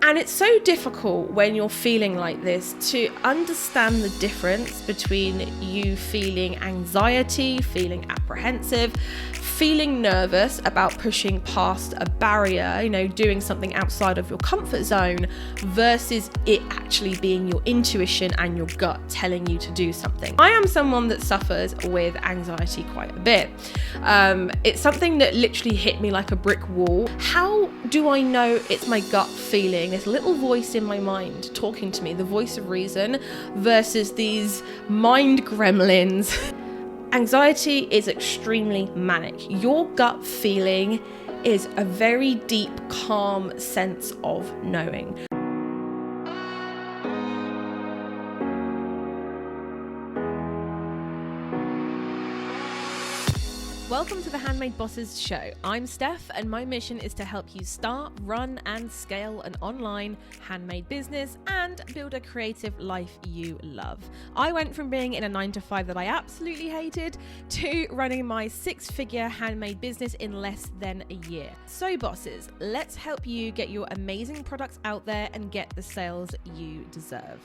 And it's so difficult when you're feeling like this to understand the difference between you feeling anxiety, feeling apprehensive, feeling nervous about pushing past a barrier, doing something outside of your comfort zone, versus it actually being your intuition and your gut telling you to do something. I am someone that suffers with anxiety quite a bit. It's something that literally hit me like a brick wall. How do I know it's my gut feeling, this little voice in my mind talking to me, the voice of reason, versus these mind gremlins? Anxiety is extremely manic. Your gut feeling is a very deep, calm sense of knowing. Welcome to the Handmade Bosses show. I'm Steph, and my mission is to help you start, run, and scale an online handmade business and build a creative life you love. I went from being in a 9-to-5 that I absolutely hated to running my 6-figure handmade business in less than a year. So bosses, let's help you get your amazing products out there and get the sales you deserve.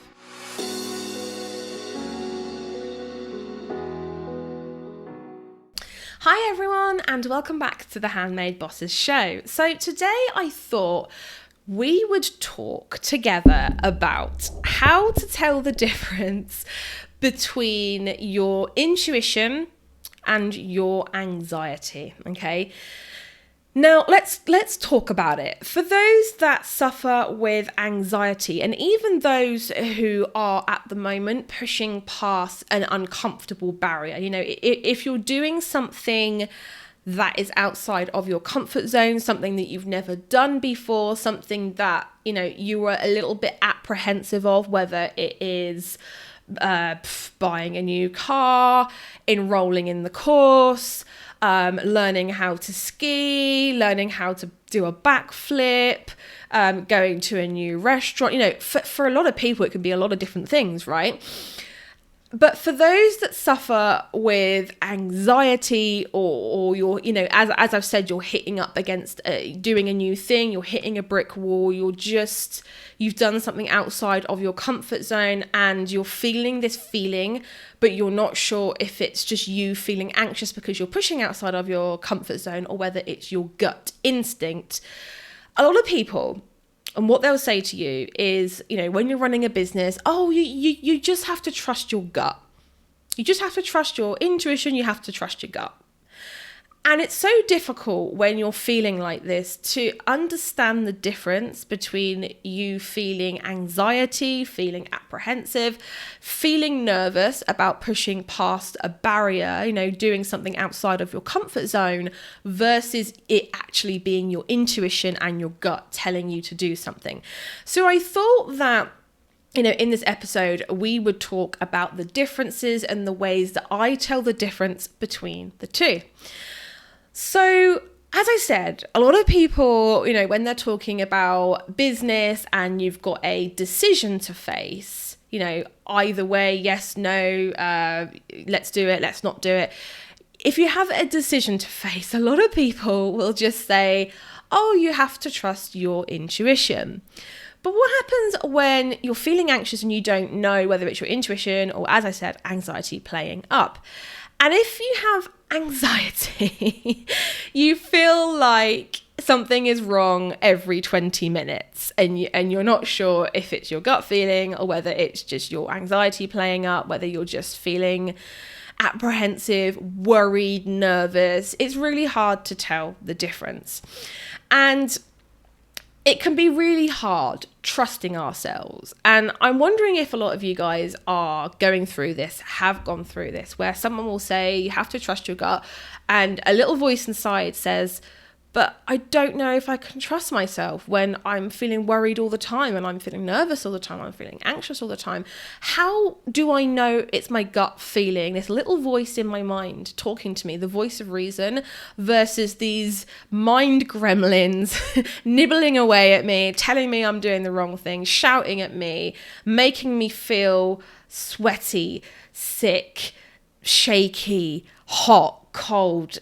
Hi everyone, and welcome back to the Handmade Bosses show. So today I thought we would talk together about how to tell the difference between your intuition and your anxiety, okay? Now, let's talk about it. For those that suffer with anxiety, and even those who are at the moment pushing past an uncomfortable barrier, if you're doing something that is outside of your comfort zone, something that you've never done before, something that, you were a little bit apprehensive of, whether it is buying a new car, enrolling in the course, learning how to ski, learning how to do a backflip, going to a new restaurant. For a lot of people, it can be a lot of different things, right? But for those that suffer with anxiety or you're, as I've said, you're hitting up against doing a new thing, you're hitting a brick wall, you've done something outside of your comfort zone and you're feeling this feeling, but you're not sure if it's just you feeling anxious because you're pushing outside of your comfort zone or whether it's your gut instinct. A lot of people, and what they'll say to you is, when you're running a business, you just have to trust your gut. You just have to trust your intuition. You have to trust your gut. And it's so difficult when you're feeling like this to understand the difference between you feeling anxiety, feeling apprehensive, feeling nervous about pushing past a barrier, doing something outside of your comfort zone, versus it actually being your intuition and your gut telling you to do something. So I thought that in this episode, we would talk about the differences and the ways that I tell the difference between the two. So, as I said, a lot of people, when they're talking about business and you've got a decision to face, either way, yes, no, let's do it, let's not do it. If you have a decision to face, a lot of people will just say, you have to trust your intuition. But what happens when you're feeling anxious and you don't know whether it's your intuition or, as I said, anxiety playing up? And if you have anxiety, you feel like something is wrong every 20 minutes and you're not sure if it's your gut feeling or whether it's just your anxiety playing up, whether you're just feeling apprehensive, worried, nervous. It's really hard to tell the difference. And it can be really hard trusting ourselves. And I'm wondering if a lot of you guys are going through this, have gone through this, where someone will say, you have to trust your gut. And a little voice inside says, but I don't know if I can trust myself when I'm feeling worried all the time and I'm feeling nervous all the time, I'm feeling anxious all the time. How do I know it's my gut feeling, this little voice in my mind talking to me, the voice of reason, versus these mind gremlins nibbling away at me, telling me I'm doing the wrong thing, shouting at me, making me feel sweaty, sick, shaky, hot, cold,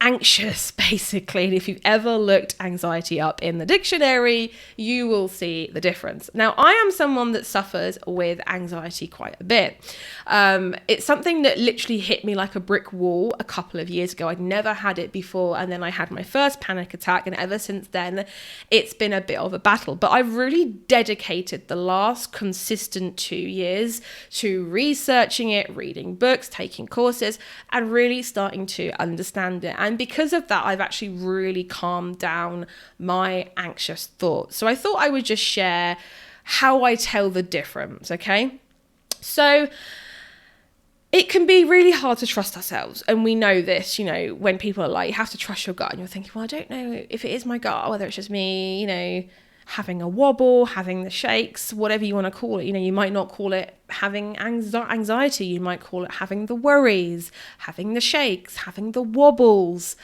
anxious, basically. And if you've ever looked anxiety up in the dictionary, you will see the difference. Now, I am someone that suffers with anxiety quite a bit. It's something that literally hit me like a brick wall a couple of years ago. I'd never had it before, and then I had my first panic attack, and ever since then, it's been a bit of a battle. But I've really dedicated the last consistent 2 years to researching it, reading books, taking courses, and really starting to understand it. And because of that, I've actually really calmed down my anxious thoughts. So I thought I would just share how I tell the difference, okay? So it can be really hard to trust ourselves. And we know this, when people are like, you have to trust your gut. And you're thinking, well, I don't know if it is my gut, or whether it's just me, having a wobble, having the shakes, whatever you want to call it. You might not call it having anxiety. You might call it having the worries, having the shakes, having the wobbles.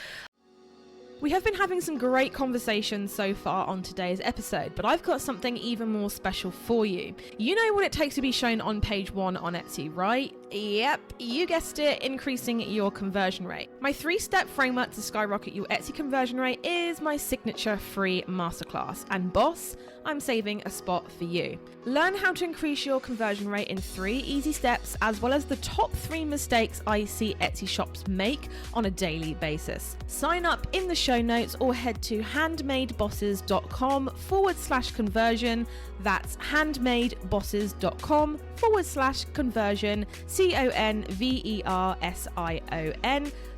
We have been having some great conversations so far on today's episode, but I've got something even more special for you. You know what it takes to be shown on page 1 on Etsy, right? Yep, you guessed it, increasing your conversion rate. My 3-step framework to skyrocket your Etsy conversion rate is my signature free masterclass. And boss, I'm saving a spot for you. Learn how to increase your conversion rate in 3 easy steps, as well as the top 3 mistakes I see Etsy shops make on a daily basis. Sign up in the show notes or head to handmadebosses.com/conversion. That's handmadebosses.com/conversion, CONVERSION,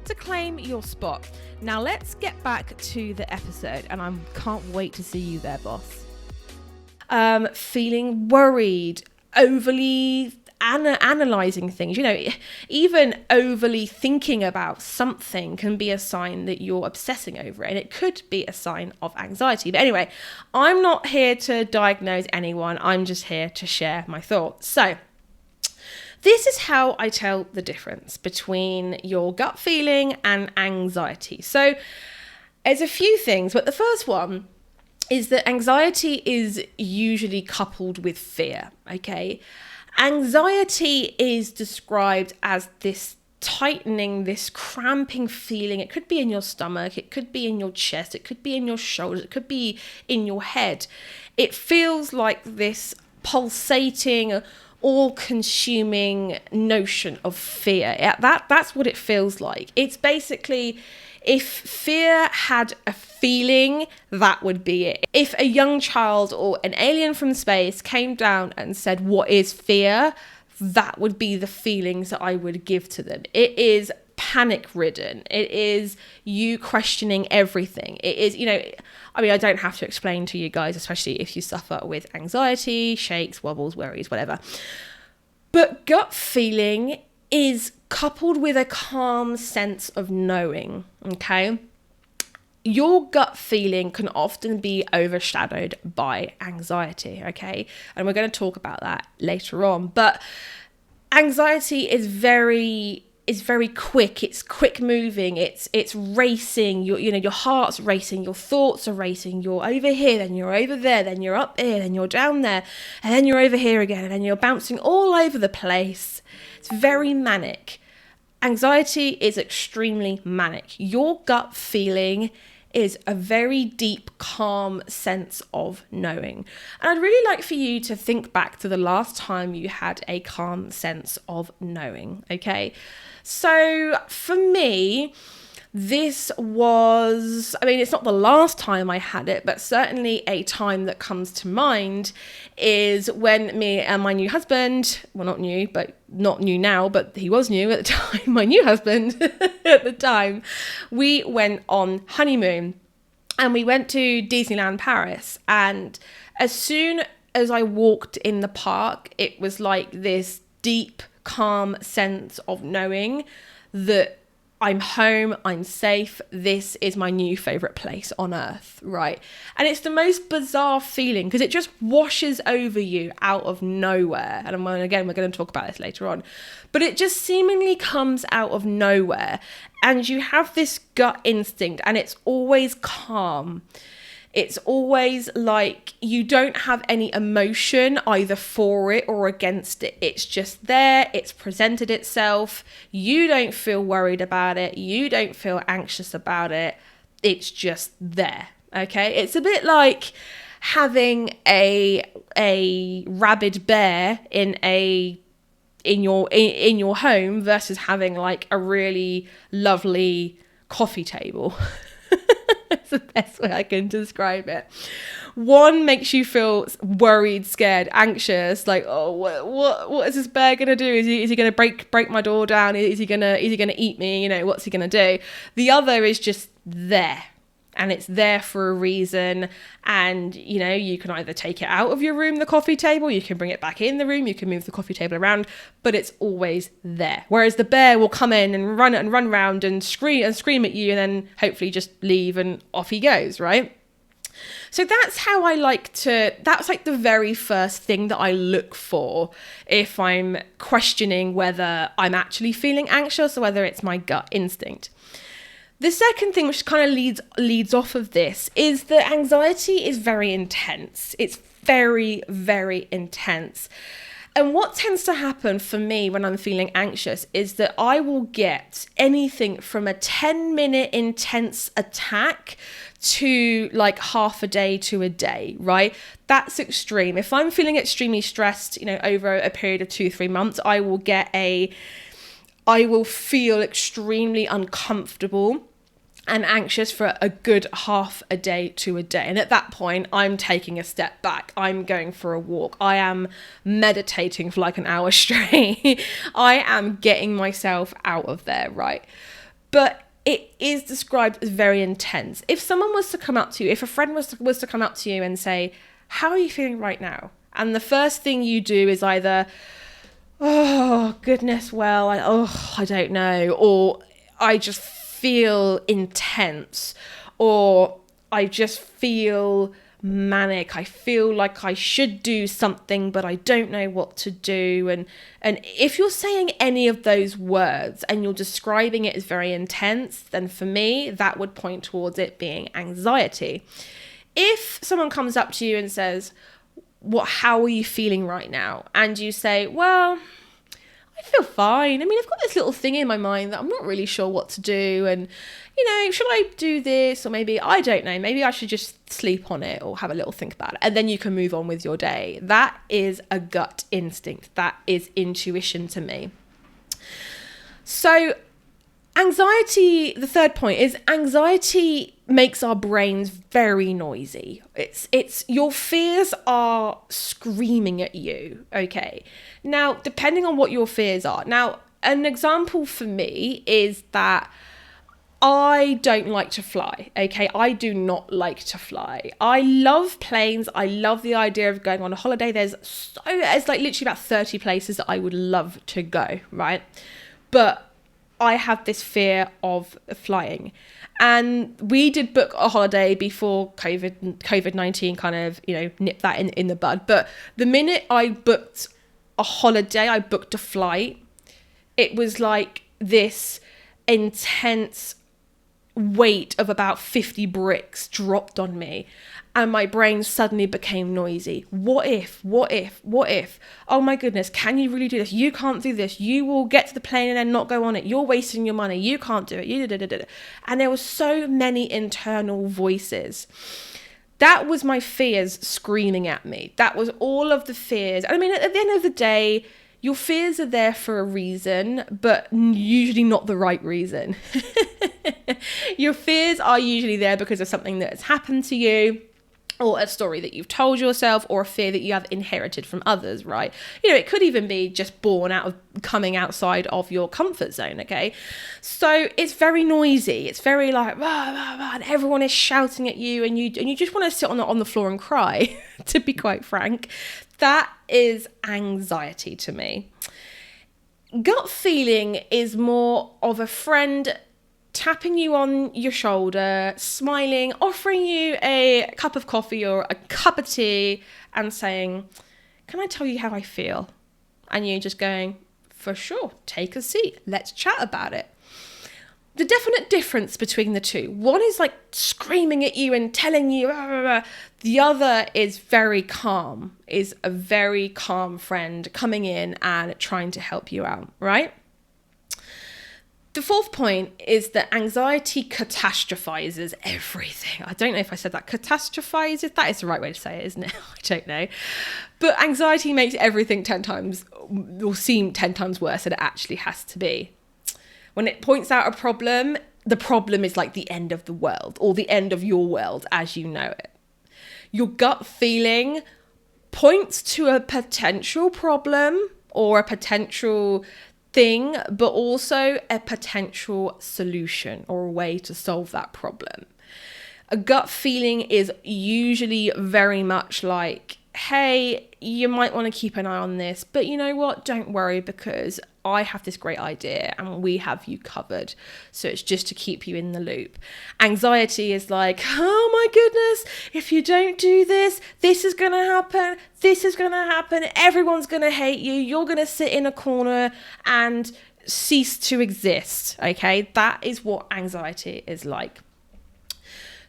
to claim your spot. Now let's get back to the episode, and I can't wait to see you there, boss. Feeling worried, overly analyzing things, even overly thinking about something can be a sign that you're obsessing over it, and it could be a sign of anxiety. But anyway, I'm not here to diagnose anyone. I'm just here to share my thoughts. So this is how I tell the difference between your gut feeling and anxiety. So there's a few things, but the first one is that anxiety is usually coupled with fear, okay? Anxiety is described as this tightening, this cramping feeling. It could be in your stomach, it could be in your chest, it could be in your shoulders, it could be in your head. It feels like this pulsating, all-consuming notion of fear. That's what it feels like. It's basically, if fear had a feeling, that would be it. If a young child or an alien from space came down and said, what is fear? That would be the feelings that I would give to them. It is panic-ridden. It is you questioning everything. It is, I don't have to explain to you guys, especially if you suffer with anxiety, shakes, wobbles, worries, whatever. But gut feeling is coupled with a calm sense of knowing, okay? Your gut feeling can often be overshadowed by anxiety, okay? And we're going to talk about that later on. But anxiety is very quick. It's quick moving. It's racing. Your heart's racing. Your thoughts are racing. You're over here, then you're over there, then you're up here, then you're down there, and then you're over here again, and then you're bouncing all over the place. It's very manic. Anxiety is extremely manic. Your gut feeling is a very deep, calm sense of knowing. And I'd really like for you to think back to the last time you had a calm sense of knowing, okay? So for me, this was, it's not the last time I had it, but certainly a time that comes to mind is when me and my new husband, well, not new now, but he was new at the time, my new husband at the time, we went on honeymoon and we went to Disneyland Paris. And as soon as I walked in the park, it was like this deep, calm sense of knowing that I'm home, I'm safe, this is my new favourite place on earth, right? And it's the most bizarre feeling because it just washes over you out of nowhere. And again, we're going to talk about this later on. But it just seemingly comes out of nowhere. And you have this gut instinct and it's always calm. It's always like you don't have any emotion either for it or against it. It's just there. It's presented itself. You don't feel worried about it. You don't feel anxious about it. It's just there. Okay. It's a bit like having a rabid bear in your home versus having like a really lovely coffee table. It's the best way I can describe it. One makes you feel worried, scared, anxious, like, oh, what is this bear gonna do? Is he gonna break my door down? Is he gonna eat me? You know, what's he gonna do? The other is just there. And it's there for a reason. And, you know, you can either take it out of your room, the coffee table, you can bring it back in the room, you can move the coffee table around, but it's always there. Whereas the bear will come in and run around and scream at you and then hopefully just leave and off he goes, right? So that's how that's like the very first thing that I look for if I'm questioning whether I'm actually feeling anxious or whether it's my gut instinct. The second thing, which kind of leads off of this, is that anxiety is very intense. It's very, very intense. And what tends to happen for me when I'm feeling anxious is that I will get anything from a 10-minute intense attack to like half a day to a day, right? That's extreme. If I'm feeling extremely stressed, you know, over a period of 2-3 months, I will feel extremely uncomfortable and anxious for a good half a day to a day. And at that point, I'm taking a step back. I'm going for a walk. I am meditating for like an hour straight. I am getting myself out of there, right? But it is described as very intense. If someone was to come up to you, if a friend was to come up to you and say, how are you feeling right now? And the first thing you do is either, oh, goodness, well, I don't know. Or I just feel intense. Or I just feel manic. I feel like I should do something, but I don't know what to do. And if you're saying any of those words and you're describing it as very intense, then for me, that would point towards it being anxiety. If someone comes up to you and says, how are you feeling right now? And you say, well, I feel fine. I mean, I've got this little thing in my mind that I'm not really sure what to do. And, you know, should I do this? Or maybe, I don't know, maybe I should just sleep on it or have a little think about it. And then you can move on with your day. That is a gut instinct. That is intuition to me. So anxiety, the third point is anxiety makes our brains very noisy. It's your fears are screaming at you. Okay. Now, depending on what your fears are. Now, an example for me is that I don't like to fly. Okay. I do not like to fly. I love planes. I love the idea of going on a holiday. There's like literally about 30 places that I would love to go. Right. But I have this fear of flying. And we did book a holiday before COVID-19 kind of, you know, nipped that in the bud. But the minute I booked a holiday, I booked a flight, it was like this intense weight of about 50 bricks dropped on me. And my brain suddenly became noisy. What if? Oh my goodness, can you really do this? You can't do this. You will get to the plane and then not go on it. You're wasting your money. You can't do it. And there were so many internal voices. That was my fears screaming at me. That was all of the fears. I mean, at the end of the day, your fears are there for a reason, but usually not the right reason. Your fears are usually there because of something that has happened to you, or a story that you've told yourself, or a fear that you have inherited from others, right? You know, it could even be just born out of coming outside of your comfort zone, okay? So it's very noisy. It's very like, rah, rah, rah, and everyone is shouting at you, and you just want to sit on the floor and cry, to be quite frank. That is anxiety to me. Gut feeling is more of a friend tapping you on your shoulder, smiling, offering you a cup of coffee or a cup of tea and saying, can I tell you how I feel? And you just going, for sure, take a seat. Let's chat about it. the definite difference between the two. One is like screaming at you and telling you, rah, rah, rah. The other is very calm, is a very calm friend coming in and trying to help you out, right? The fourth point is that anxiety catastrophizes everything. I don't know if I said that. Catastrophizes, that is the right way to say it, isn't it? I don't know. But anxiety makes everything 10 times, or seem 10 times worse than it actually has to be. When it points out a problem, the problem is like the end of the world, or the end of your world as you know it. Your gut feeling points to a potential problem or a potential thing, but also a potential solution or a way to solve that problem. A gut feeling is usually very much like, hey, you might want to keep an eye on this, but you know what? Don't worry, because I have this great idea and we have you covered. So it's just to keep you in the loop. Anxiety is like, oh my goodness, if you don't do this, this is going to happen. This is going to happen. Everyone's going to hate you. You're going to sit in a corner and cease to exist. Okay, that is what anxiety is like.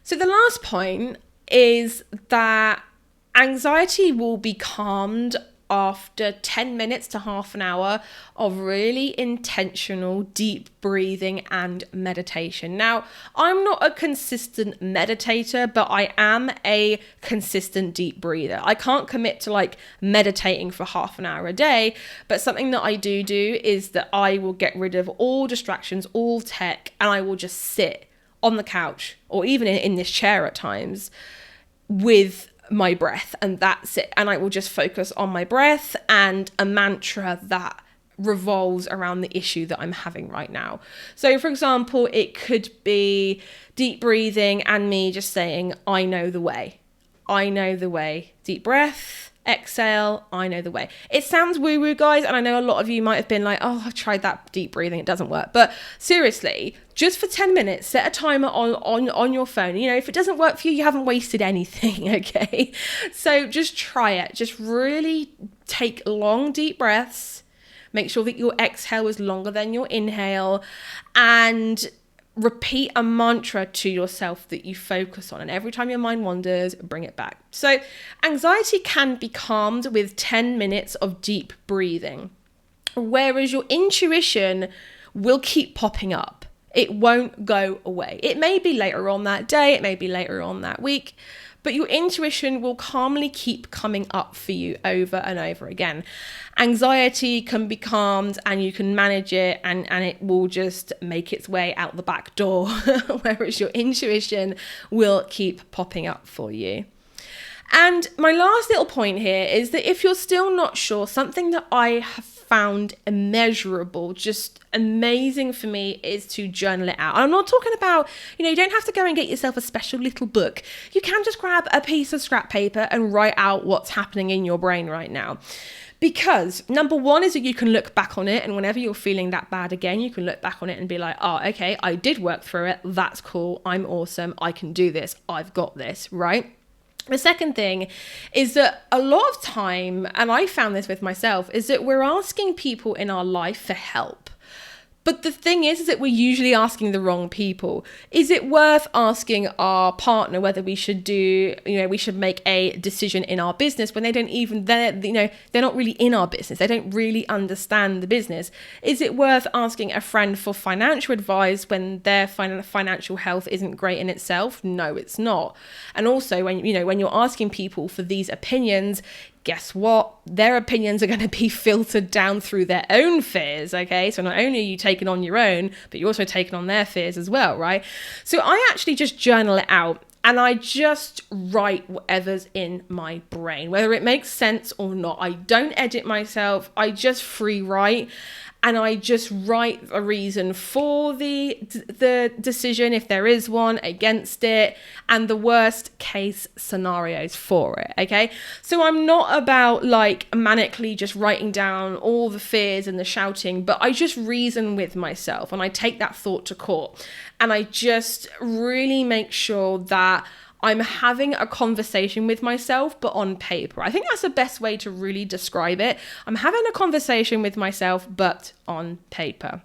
So the last point is that anxiety will be calmed after 10 minutes to half an hour of really intentional deep breathing and meditation. Now, I'm not a consistent meditator, but I am a consistent deep breather. I can't commit to like meditating for half an hour a day, but something that I do is that I will get rid of all distractions, all tech, and I will just sit on the couch or even in this chair at times with my breath, and that's it. And I will just focus on my breath and a mantra that revolves around the issue that I'm having right now. So for example, it could be deep breathing and me just saying, I know the way. I know the way. Deep breath, exhale, I know the way. It sounds woo-woo, guys, and I know a lot of you might have been like, oh, I've tried that deep breathing, it doesn't work. But seriously, just for 10 minutes, set a timer on your phone. You know, if it doesn't work for you, you haven't wasted anything, okay? So just try it. Just really take long, deep breaths. Make sure that your exhale is longer than your inhale, and repeat a mantra to yourself that you focus on. And every time your mind wanders, bring it back. So anxiety can be calmed with 10 minutes of deep breathing, whereas your intuition will keep popping up. It won't go away. It may be later on that day, it may be later on that week, but your intuition will calmly keep coming up for you over and over again. Anxiety can be calmed and you can manage it, and it will just make its way out the back door, whereas your intuition will keep popping up for you. And my last little point here is that if you're still not sure, something that I have found immeasurable, just amazing for me, is to journal it out. I'm not talking about, you don't have to go and get yourself a special little book. You can just grab a piece of scrap paper and write out what's happening in your brain right now. Because number one is that you can look back on it, and whenever you're feeling that bad again, you can look back on it and be like, oh, okay, I did work through it. That's cool. I'm awesome. I can do this. I've got this, right? The second thing is that a lot of time, and I found this with myself, is that we're asking people in our life for help. But the thing is that we're usually asking the wrong people. Is it worth asking our partner whether we should we should make a decision in our business when they're not really in our business. They don't really understand the business. Is it worth asking a friend for financial advice when their financial health isn't great in itself? No, it's not. And also when you're asking people for these opinions, guess what? Their opinions are going to be filtered down through their own fears, okay? So not only are you taking on your own, but you're also taking on their fears as well, right? So I actually just journal it out, and I just write whatever's in my brain, whether it makes sense or not. I don't edit myself. I just free write. And I just write a reason for the decision, if there is one, against it, and the worst case scenarios for it, okay? So I'm not about like manically just writing down all the fears and the shouting, but I just reason with myself, and I take that thought to court, and I just really make sure that I'm having a conversation with myself, but on paper. I think that's the best way to really describe it. I'm having a conversation with myself, but on paper.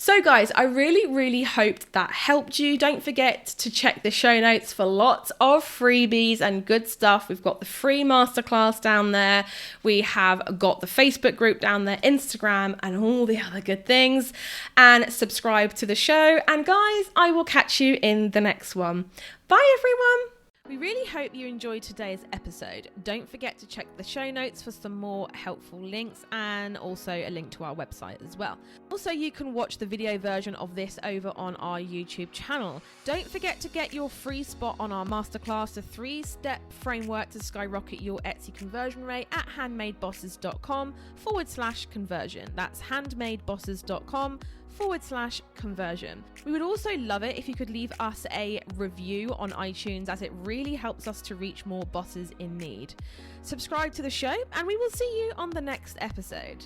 So guys, I really hoped that helped you. Don't forget to check the show notes for lots of freebies and good stuff. We've got the free masterclass down there. We have got the Facebook group down there, Instagram, and all the other good things. And subscribe to the show. And guys, I will catch you in the next one. Bye everyone. We really hope you enjoyed today's episode. Don't forget to check the show notes for some more helpful links and also a link to our website as well. Also, you can watch the video version of this over on our YouTube channel. Don't forget to get your free spot on our masterclass, the 3-step framework to skyrocket your Etsy conversion rate at handmadebosses.com/conversion. That's handmadebosses.com/conversion. We would also love it if you could leave us a review on iTunes, as it really helps us to reach more bosses in need. Subscribe to the show and we will see you on the next episode.